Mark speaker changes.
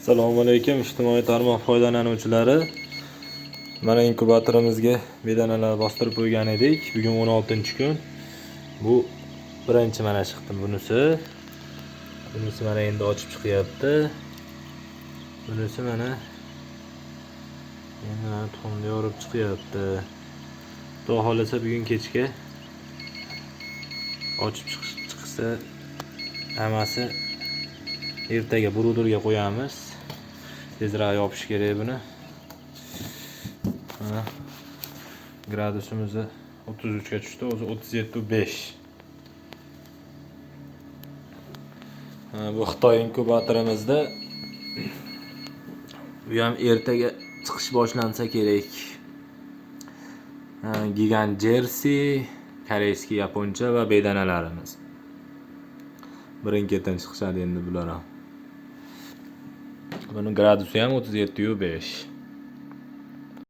Speaker 1: Assalomu alaykum ijtimoiy tarmoq foydalanuvchilari. Mana inkubatorimizga bedanalar bostirib qo'ygan edik. Bugun 16-kun. Bu birinchi mana chiqdi bunisi. Bunisi mana endi ochib chiqyapti. Bunisi mana endi tuxumni yorib chiqyapti. Xudo xolasa bugun kechga ochib chiqsa hammasi ertaga brudurga qo'yamiz. Tezroq yopish kerak buni. Mana gradusimiz 33 ga tushdi, o'zi 37.5. Bu Xitoy inkubatorimizda bu ham ertaga chiqish boshlansa kerak. Gigant Jersey, koreyskiy yaponcha va bedanalarimiz. Birin-ketin chiqishadi endi bular ham. Bunun gradusi ham 37.5.